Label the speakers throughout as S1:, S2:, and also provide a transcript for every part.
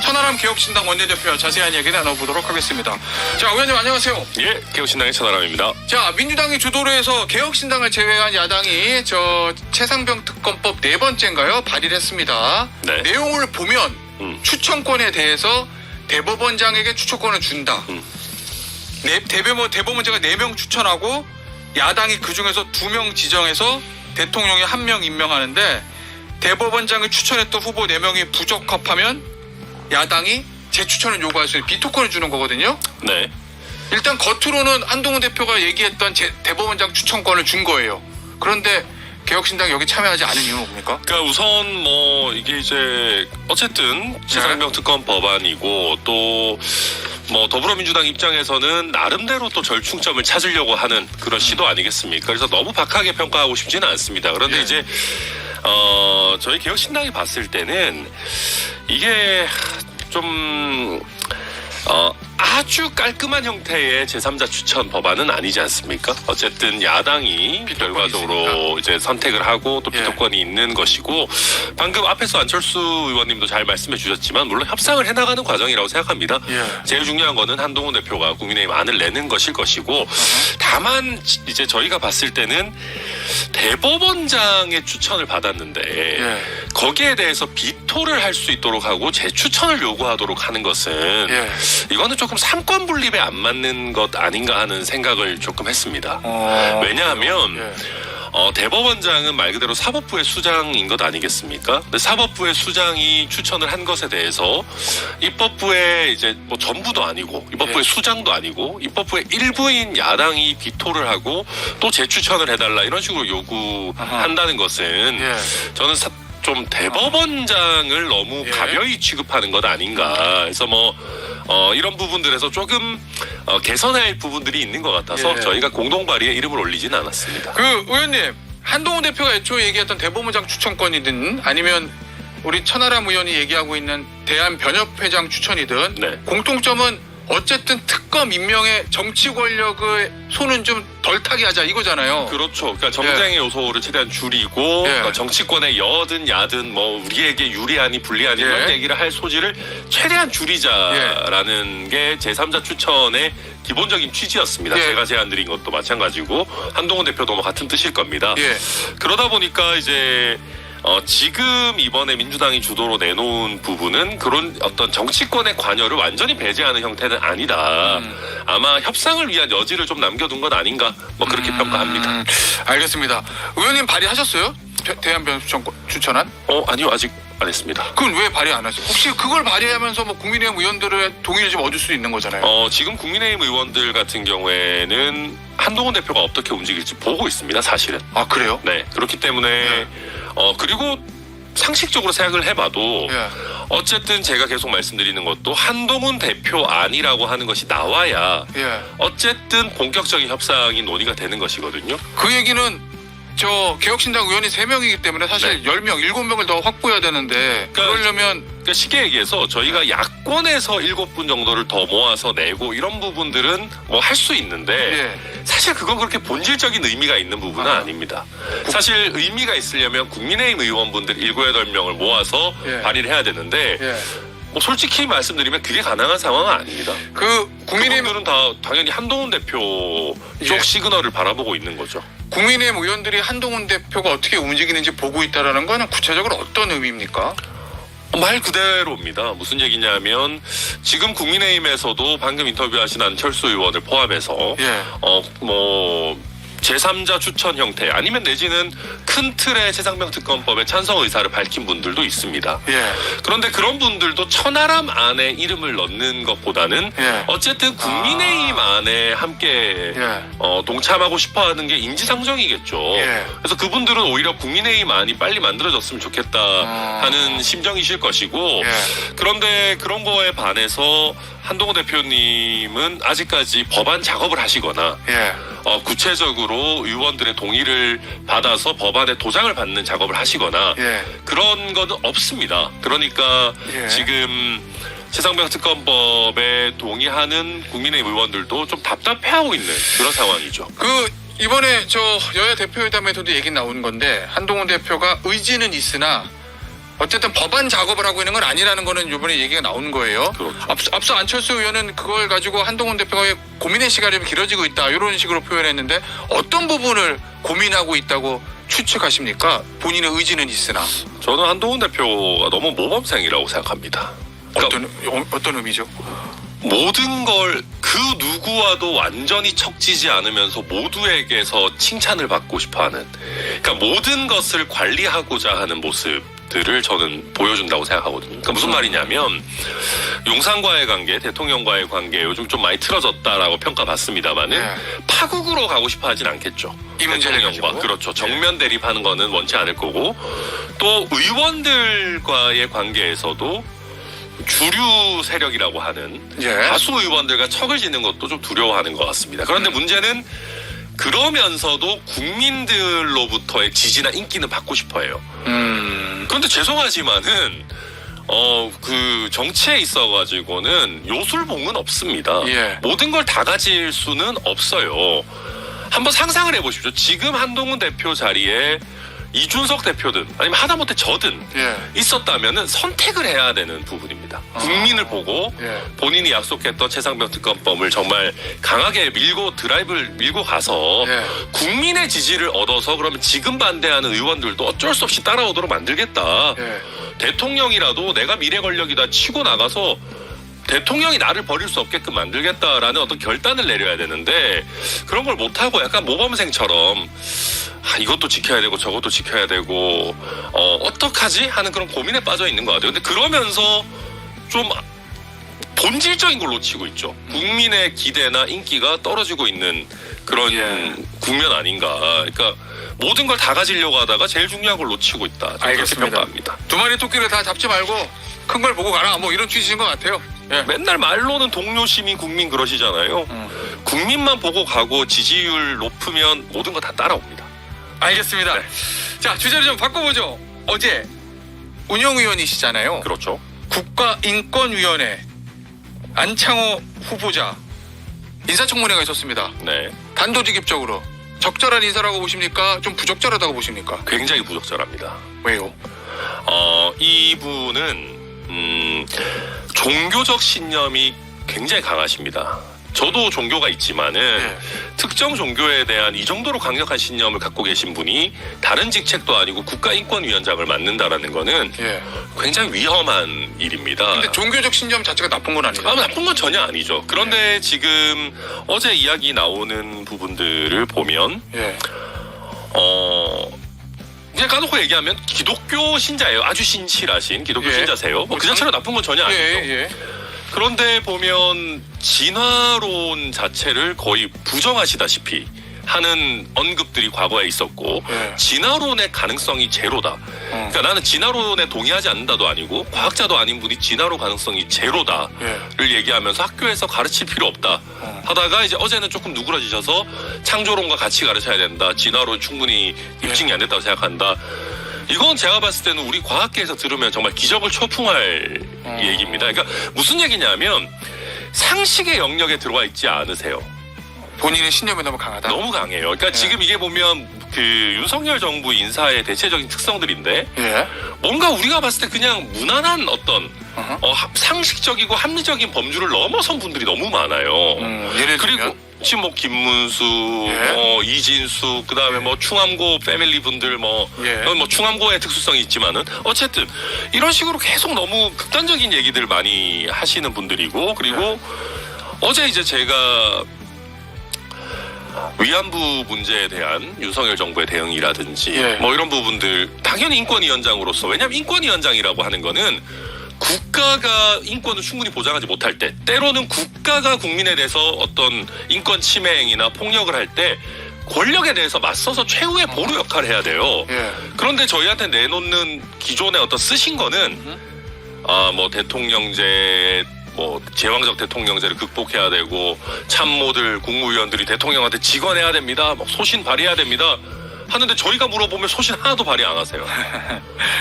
S1: 천하람 개혁신당 원내대표와 자세한 이야기 나눠보도록 하겠습니다. 자, 의원님 안녕하세요.
S2: 예, 개혁신당의 천하람입니다.
S1: 자, 민주당이 주도로 해서 개혁신당을 제외한 야당이 최상병 특검법 네 번째인가요? 발의를 했습니다.
S2: 네.
S1: 내용을 보면 추천권에 대해서 대법원장에게 추천권을 준다. 대법원장이 4명 추천하고 야당이 그중에서 2명 지정해서 대통령이 1명 임명하는데 대법원장이 추천했던 후보 4명이 부적합하면 야당이 재추천을 요구할 수 있는 비토권을 주는 거거든요.
S2: 네.
S1: 일단 겉으로는 한동훈 대표가 얘기했던 대법원장 추천권을 준 거예요. 그런데 개혁신당이 여기 참여하지 않은 이유는 뭡니까?
S2: 그러니까 우선 뭐 이게 이제 어쨌든 최상병 특검 법안이고 또 뭐 더불어민주당 입장에서는 나름대로 또 절충점을 찾으려고 하는 그런 시도 아니겠습니까? 그래서 너무 박하게 평가하고 싶지는 않습니다. 그런데
S1: 예.
S2: 이제 저희 개혁신당이 봤을 때는 이게 좀 아주 깔끔한 형태의 제3자 추천 법안은 아니지 않습니까? 어쨌든 야당이 결과적으로 이제 선택을 하고 또 비토권이 있는 것이고 방금 앞에서 안철수 의원님도 잘 말씀해 주셨지만 물론 협상을 해나가는 과정이라고 생각합니다. 제일 중요한 거는 한동훈 대표가 국민의힘 안을 내는 것일 것이고 다만 이제 저희가 봤을 때는 대법원장의 추천을 받았는데 거기에 대해서 비토를 할 수 있도록 하고 재추천을 요구하도록 하는 것은 이거는 조금 삼권 분립에 안 맞는 것 아닌가 하는 생각을 조금 했습니다. 왜냐하면 대법원장은 말 그대로 사법부의 수장인 것 아니겠습니까? 근데 사법부의 수장이 추천을 한 것에 대해서 입법부의 이제 뭐 전부도 아니고 입법부의 수장도 아니고 입법부의 일부인 야당이 비토를 하고 또 재추천을 해달라 이런 식으로 요구한다는 것은 저는 좀 대법원장을 너무 가벼이 취급하는 것 아닌가. 그래서 뭐 이런 부분들에서 조금 개선할 부분들이 있는 것 같아서 저희가 공동 발의에 이름을 올리진 않았습니다.
S1: 그 의원님, 한동훈 대표가 애초에 얘기했던 대법원장 추천권이든 아니면 우리 천하람 의원이 얘기하고 있는 대한변협회장 추천이든 공통점은 어쨌든 특검 임명의 정치 권력의 손은 좀 덜 타게 하자 이거잖아요.
S2: 그렇죠. 그러니까 정쟁의 요소를 최대한 줄이고 그러니까 정치권의 여든 야든 뭐 우리에게 유리하니 불리하니 이런 얘기를 할 소지를 최대한 줄이자라는 게 제3자 추천의 기본적인 취지였습니다. 제가 제안 드린 것도 마찬가지고 한동훈 대표도 뭐 같은 뜻일 겁니다. 그러다 보니까 이제 지금 이번에 민주당이 주도로 내놓은 부분은 그런 어떤 정치권의 관여를 완전히 배제하는 형태는 아니다. 아마 협상을 위한 여지를 좀 남겨둔 것 아닌가 뭐 그렇게 평가합니다.
S1: 알겠습니다. 의원님 발의하셨어요? 대한변협 추천안?
S2: 아니요, 아직 안 했습니다.
S1: 그건 왜 발의 안 하세요? 혹시 그걸 발의하면서 뭐 국민의힘 의원들의 동의를 좀 얻을 수 있는 거잖아요.
S2: 지금 국민의힘 의원들 같은 경우에는 한동훈 대표가 어떻게 움직일지 보고 있습니다, 사실은.
S1: 아, 그래요?
S2: 네, 그렇기 때문에 그리고 상식적으로 생각을 해봐도 어쨌든 제가 계속 말씀드리는 것도 한동훈 대표 안이라고 하는 것이 나와야 어쨌든 본격적인 협상이 논의가 되는 것이거든요.
S1: 그 얘기는 개혁신당 의원이 3명이기 때문에 사실 10명, 7명을 더 확보해야 되는데 그러려면
S2: 쉽게 얘기해서 저희가 야권에서 7분 정도를 더 모아서 내고 이런 부분들은 뭐 할 수 있는데 사실 그건 그렇게 본질적인 의미가 있는 부분은 아닙니다. 사실 의미가 있으려면 국민의힘 의원분들 7, 8명을 모아서 발의를 해야 되는데 뭐 솔직히 말씀드리면 그게 가능한 상황은 아닙니다. 국민의힘들은 다 당연히 한동훈 대표 쪽 시그널을 바라보고 있는 거죠.
S1: 국민의힘 의원들이 한동훈 대표가 어떻게 움직이는지 보고 있다는 거는 구체적으로 어떤 의미입니까?
S2: 말 그대로입니다. 무슨 얘기냐면 지금 국민의힘에서도 방금 인터뷰하신 안철수 의원을 포함해서 제3자 추천 형태 아니면 내지는 큰 틀의 최상병 특검법에 찬성 의사를 밝힌 분들도 있습니다. 그런데 그런 분들도 천하람 안에 이름을 넣는 것보다는 어쨌든 국민의힘 안에 함께 동참하고 싶어하는 게 인지상정이겠죠. 그래서 그분들은 오히려 국민의힘 안이 빨리 만들어졌으면 좋겠다 하는 심정이실 것이고 그런데 그런 거에 반해서 한동훈 대표님은 아직까지 법안 작업을 하시거나 구체적으로 의원들의 동의를 받아서 법안에 도장을 받는 작업을 하시거나 그런 건 없습니다. 그러니까 지금 최상병 특검법에 동의하는 국민의힘 의원들도 좀 답답해하고 있는 그런 상황이죠.
S1: 이번에 여야 대표회담에서도 얘기 나온 건데 한동훈 대표가 의지는 있으나 어쨌든 법안 작업을 하고 있는 건 아니라는 거는 이번에 얘기가 나오는 거예요.
S2: 그렇죠.
S1: 앞서 안철수 의원은 그걸 가지고 한동훈 대표가 왜 고민의 시간이 길어지고 있다 이런 식으로 표현했는데 어떤 부분을 고민하고 있다고 추측하십니까? 본인의 의지는 있으나.
S2: 저는 한동훈 대표가 너무 모범생이라고 생각합니다. 그러니까
S1: 어떤 의미죠?
S2: 모든 걸 그 누구와도 완전히 척지지 않으면서 모두에게서 칭찬을 받고 싶어하는, 그러니까 모든 것을 관리하고자 하는 모습들을 저는 보여준다고 생각하거든요. 그러니까 무슨 말이냐면 용산과의 관계, 대통령과의 관계 요즘 좀 많이 틀어졌다라고 평가받습니다만은 파국으로 가고 싶어하진 않겠죠.
S1: 이 문제를
S2: 대통령과 그렇죠. 정면 대립하는 거는 원치 않을 거고, 또 의원들과의 관계에서도 주류 세력이라고 하는 다수 의원들과 척을 지는 것도 좀 두려워하는 것 같습니다. 그런데 문제는 그러면서도 국민들로부터의 지지나 인기는 받고 싶어해요. 그런데 죄송하지만은 그 정치에 있어가지고는 요술봉은 없습니다. 모든 걸 다 가질 수는 없어요. 한번 상상을 해보십시오. 지금 한동훈 대표 자리에 이준석 대표든 아니면 하다못해 저든 있었다면은 선택을 해야 되는 부분입니다. 국민을 보고 본인이 약속했던 최상병 특검법을 정말 강하게 드라이브를 밀고 가서 국민의 지지를 얻어서 그러면 지금 반대하는 의원들도 어쩔 수 없이 따라오도록 만들겠다. 대통령이라도 내가 미래 권력이다 치고 나가서 대통령이 나를 버릴 수 없게끔 만들겠다라는 어떤 결단을 내려야 되는데 그런 걸 못하고 약간 모범생처럼 이것도 지켜야 되고 저것도 지켜야 되고 어떡하지? 하는 그런 고민에 빠져 있는 것 같아요. 근데 그러면서 좀 본질적인 걸 놓치고 있죠. 국민의 기대나 인기가 떨어지고 있는 그런 국면 아닌가. 그러니까 모든 걸 다 가지려고 하다가 제일 중요한 걸 놓치고 있다.
S1: 알겠습니다.
S2: 평가합니다.
S1: 두 마리 토끼를 다 잡지 말고 큰 걸 보고 가라. 뭐 이런 취지인 것 같아요.
S2: 맨날 말로는 동료 시민 국민 그러시잖아요. 국민만 보고 가고 지지율 높으면 모든 거 다 따라옵니다.
S1: 알겠습니다. 자, 주제를 좀 바꿔보죠. 어제 운영위원이시잖아요.
S2: 그렇죠.
S1: 국가인권위원회 안창호 후보자 인사청문회가 있었습니다. 단도직입적으로 적절한 인사라고 보십니까? 좀 부적절하다고 보십니까?
S2: 굉장히 부적절합니다.
S1: 왜요?
S2: 이분은 종교적 신념이 굉장히 강하십니다. 저도 종교가 있지만은 특정 종교에 대한 이 정도로 강력한 신념을 갖고 계신 분이 다른 직책도 아니고 국가인권위원장을 맡는다라는 거는 굉장히 위험한 일입니다.
S1: 근데 종교적 신념 자체가 나쁜 건 아니죠?
S2: 나쁜 건 전혀 아니죠. 그런데 지금 어제 이야기 나오는 부분들을 보면 그냥 까놓고 얘기하면 기독교 신자예요. 아주 신실하신 기독교 신자세요. 그 자체로 나쁜 건 전혀 아니죠. 그런데 보면 진화론 자체를 거의 부정하시다시피 하는 언급들이 과거에 있었고 진화론의 가능성이 제로다. 그러니까 나는 진화론에 동의하지 않는다도 아니고 과학자도 아닌 분이 진화론 가능성이 제로다를 얘기하면서 학교에서 가르칠 필요 없다 하다가 이제 어제는 조금 누그러지셔서 창조론과 같이 가르쳐야 된다. 진화론 충분히 입증이 안 됐다고 생각한다. 이건 제가 봤을 때는 우리 과학계에서 들으면 정말 기적을 초풍할 얘기입니다. 그러니까 무슨 얘기냐면 상식의 영역에 들어와 있지 않으세요.
S1: 본인의 신념이 너무 강하다?
S2: 너무 강해요. 그러니까 지금 이게 보면 그 윤석열 정부 인사의 대체적인 특성들인데 뭔가 우리가 봤을 때 그냥 무난한 어떤 상식적이고 합리적인 범주를 넘어선 분들이 너무 많아요.
S1: 예를 들면?
S2: 그리고 지금 뭐 김문수, 이진수, 그다음에 뭐 충암고 패밀리 분들 뭐 충암고의 특수성이 있지만은 어쨌든 이런 식으로 계속 너무 극단적인 얘기들 많이 하시는 분들이고 그리고 어제 이제 제가 위안부 문제에 대한 윤석열 정부의 대응이라든지 뭐 이런 부분들 당연히 인권위원장으로서 왜냐하면 인권위원장이라고 하는 거는 국가가 인권을 충분히 보장하지 못할 때 때로는 국가가 국민에 대해서 어떤 인권 침해 행위나 폭력을 할 때 권력에 대해서 맞서서 최후의 보루 역할을 해야 돼요. 그런데 저희한테 내놓는 기존의 어떤 쓰신 거는 뭐 대통령제 뭐 제왕적 대통령제를 극복해야 되고 참모들 국무위원들이 대통령한테 직언해야 됩니다. 뭐 소신 발휘해야 됩니다. 하는데 저희가 물어보면 소신 하나도 발휘 안 하세요.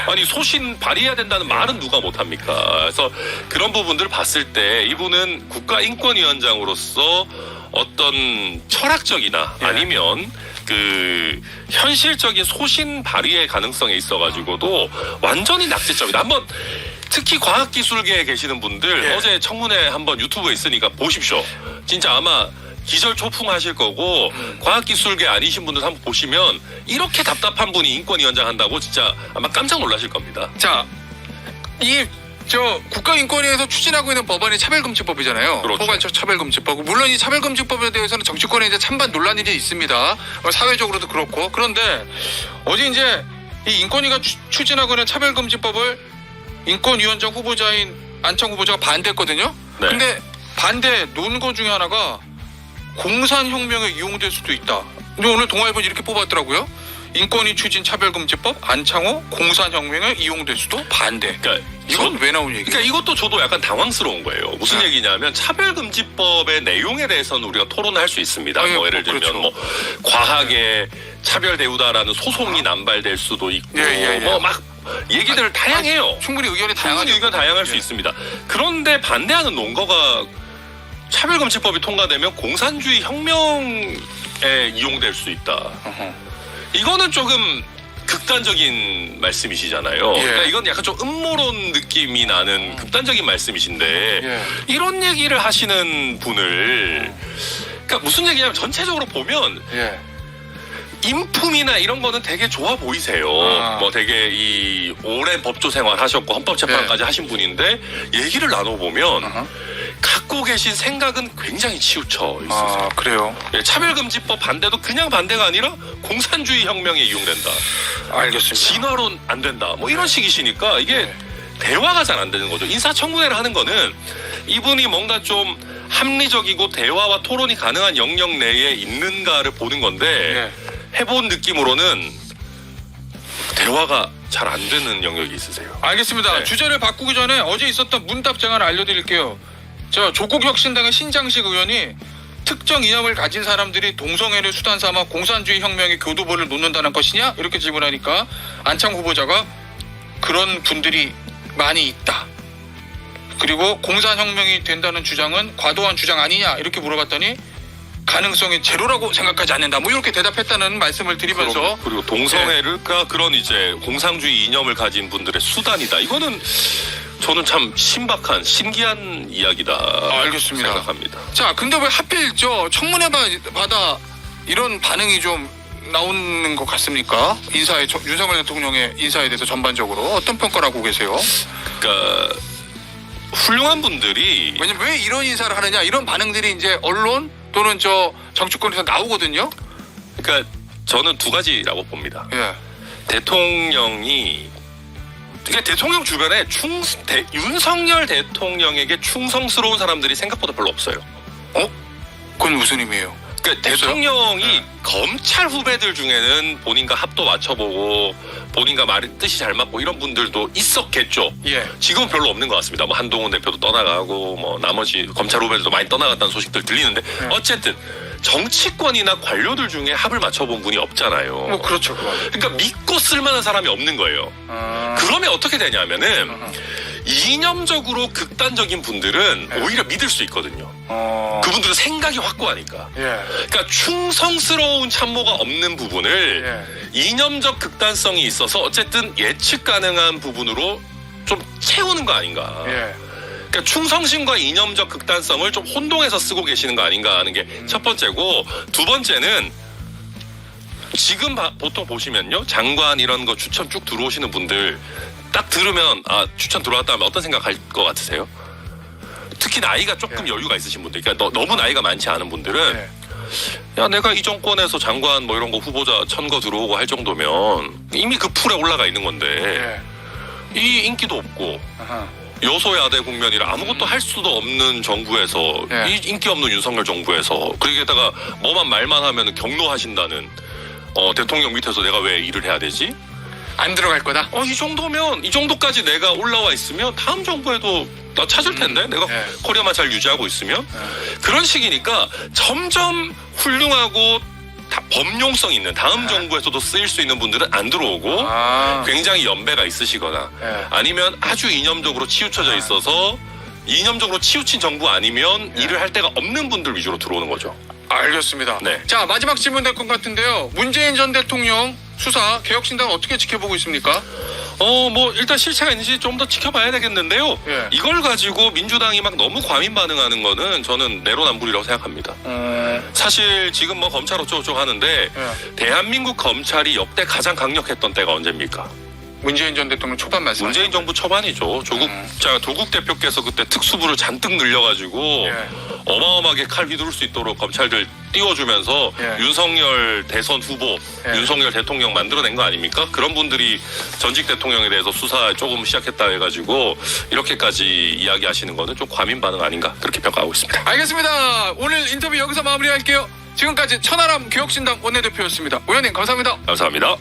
S2: 아니 소신 발휘해야 된다는 말은 누가 못합니까? 그래서 그런 부분들을 봤을 때 이분은 국가인권위원장으로서 어떤 철학적이나 아니면 그 현실적인 소신 발휘의 가능성에 있어가지고도 완전히 낙제점이다. 한번 특히 과학기술계에 계시는 분들 어제 청문회 한번 유튜브에 있으니까 보십시오. 진짜 아마 기절초풍하실 거고 과학기술계 아니신 분들 한번 보시면 이렇게 답답한 분이 인권위원장 한다고 진짜 아마 깜짝 놀라실 겁니다.
S1: 자, 국가인권위에서 추진하고 있는 법안이 차별금지법이잖아요.
S2: 그렇죠.
S1: 포괄적 차별금지법. 물론 이 차별금지법에 대해서는 정치권에 이제 찬반 논란이 이제 있습니다. 사회적으로도 그렇고. 그런데 어제 이제 이 인권위가 추진하고 있는 차별금지법을 인권위원장 후보자인 안창 후보자가 반대했거든요.
S2: 네.
S1: 근데 반대 논거 중에 하나가 공산혁명에 이용될 수도 있다. 근데 오늘 동아일보 이렇게 뽑았더라고요. 인권위 추진 차별금지법 안창호 공산혁명에 이용될 수도 반대.
S2: 그러니까
S1: 이건 왜 나온 얘기예요?
S2: 그러니까 이것도 저도 약간 당황스러운 거예요. 무슨 얘기냐면 차별금지법의 내용에 대해서는 우리가 토론을 할 수 있습니다. 뭐 예를 들면
S1: 그렇죠.
S2: 뭐 과하게 차별 대우다라는 소송이 남발될 수도 있고 뭐 막 얘기들 다양해요.
S1: 충분히 의견이
S2: 충분히 의견 다양할 수 있습니다. 그런데 반대하는 논거가 차별금지법이 통과되면 공산주의 혁명에 이용될 수 있다. 이거는 조금 극단적인 말씀이시잖아요. 그러니까 이건 약간 좀 음모론 느낌이 나는 극단적인 말씀이신데 이런 얘기를 하시는 분을 그러니까 무슨 얘기냐면 전체적으로 보면 인품이나 이런 거는 되게 좋아 보이세요. 뭐 되게 이 오랜 법조 생활 하셨고 헌법재판까지 하신 분인데 얘기를 나눠보면 갖고 계신 생각은 굉장히 치우쳐 있으세요.
S1: 그래요?
S2: 차별금지법 반대도 그냥 반대가 아니라 공산주의 혁명에 이용된다.
S1: 알겠습니다.
S2: 진화론 안 된다. 뭐 이런 식이시니까 이게 대화가 잘 안 되는 거죠. 인사청문회를 하는 거는 이분이 뭔가 좀 합리적이고 대화와 토론이 가능한 영역 내에 있는가를 보는 건데 해본 느낌으로는 대화가 잘 안 되는 영역이 있으세요.
S1: 알겠습니다. 주제를 바꾸기 전에 어제 있었던 문답 제가 알려드릴게요. 조국혁신당의 신장식 의원이 특정 이념을 가진 사람들이 동성애를 수단 삼아 공산주의 혁명의 교두보를 놓는다는 것이냐? 이렇게 질문하니까 안창 후보자가 그런 분들이 많이 있다. 그리고 공산혁명이 된다는 주장은 과도한 주장 아니냐? 이렇게 물어봤더니 가능성이 제로라고 생각하지 않는다. 뭐 이렇게 대답했다는 말씀을 드리면서
S2: 그리고 동성애가 그런 이제 공산주의 이념을 가진 분들의 수단이다. 이거는 저는 참 신박한 신기한 이야기다.
S1: 알겠습니다.
S2: 생각합니다.
S1: 자, 근데 왜 하필 청문회마다 이런 반응이 좀 나오는 것 같습니까? 윤석열 대통령의 인사에 대해서 전반적으로 어떤 평가를 하고 계세요?
S2: 그러니까 훌륭한 분들이
S1: 왜냐면 왜 이런 인사를 하느냐 이런 반응들이 이제 언론 또는 정치권에서 나오거든요.
S2: 그러니까 저는 두 가지라고 봅니다. 대통령이 그러니까 대통령 주변에 윤석열 대통령에게 충성스러운 사람들이 생각보다 별로 없어요.
S1: 그건 무슨 의미예요?
S2: 그러니까 대통령이 검찰 후배들 중에는 본인과 합도 맞춰보고 본인과 뜻이 잘 맞고 이런 분들도 있었겠죠. 지금은 별로 없는 것 같습니다. 뭐 한동훈 대표도 떠나가고 뭐 나머지 검찰 후배들도 많이 떠나갔다는 소식들 들리는데 어쨌든 정치권이나 관료들 중에 합을 맞춰본 분이 없잖아요.
S1: 그렇죠.
S2: 그러니까 믿고 쓸만한 사람이 없는 거예요. 그러면 어떻게 되냐면은 이념적으로 극단적인 분들은 오히려 믿을 수 있거든요. 그분들은 생각이 확고하니까. 그러니까 충성스러운 참모가 없는 부분을 이념적 극단성이 있어서 어쨌든 예측 가능한 부분으로 좀 채우는 거 아닌가. 그러니까 충성심과 이념적 극단성을 좀 혼동해서 쓰고 계시는 거 아닌가 하는 게 첫 번째고, 두 번째는 지금 보통 보시면요, 장관 이런 거 추천 쭉 들어오시는 분들 딱 들으면 추천 들어왔다 하면 어떤 생각할 것 같으세요? 특히 나이가 조금 여유가 있으신 분들, 그러니까 너무 나이가 많지 않은 분들은 야, 내가 이 정권에서 장관 뭐 이런 거 후보자 천거 들어오고 할 정도면 이미 그 풀에 올라가 있는 건데 이 인기도 없고 여소야대 국면이라 아무것도 할 수도 없는 정부에서 이 인기 없는 윤석열 정부에서 거기에다가 뭐만 말만 하면 경로하신다는 대통령 밑에서 내가 왜 일을 해야 되지?
S1: 안 들어갈 거다?
S2: 이 정도면 이 정도까지 내가 올라와 있으면 다음 정부에도 나 찾을 텐데 내가 커리어만 잘 유지하고 있으면 그런 식이니까 점점 훌륭하고 범용성 있는 다음 정부에서도 쓰일 수 있는 분들은 안 들어오고 굉장히 연배가 있으시거나 아니면 아주 이념적으로 치우쳐져 있어서 이념적으로 치우친 정부 아니면 일을 할 데가 없는 분들 위주로 들어오는 거죠.
S1: 알겠습니다.
S2: 네.
S1: 자, 마지막 질문 될 것 같은데요. 문재인 전 대통령 수사 개혁신당 어떻게 지켜보고 있습니까?
S2: 뭐 일단 실체가 있는지 좀 더 지켜봐야 되겠는데요.
S1: 예.
S2: 이걸 가지고 민주당이 막 너무 과민 반응하는 거는 저는 내로남불이라고 생각합니다. 사실 지금 뭐 검찰 어쩌고저쩌고 하는데 대한민국 검찰이 역대 가장 강력했던 때가 언제입니까?
S1: 문재인 전 대통령 초반 말씀.
S2: 문재인 정부 초반이죠. 조국 대표께서 그때 특수부를 잔뜩 늘려가지고 어마어마하게 칼 휘두를 수 있도록 검찰들 띄워주면서 윤석열 대선 후보, 윤석열 대통령 만들어낸 거 아닙니까? 그런 분들이 전직 대통령에 대해서 수사 조금 시작했다 해가지고 이렇게까지 이야기하시는 거는 좀 과민 반응 아닌가 그렇게 평가하고 있습니다.
S1: 알겠습니다. 오늘 인터뷰 여기서 마무리할게요. 지금까지 천하람 개혁신당 원내대표였습니다. 의원님 감사합니다.
S2: 감사합니다.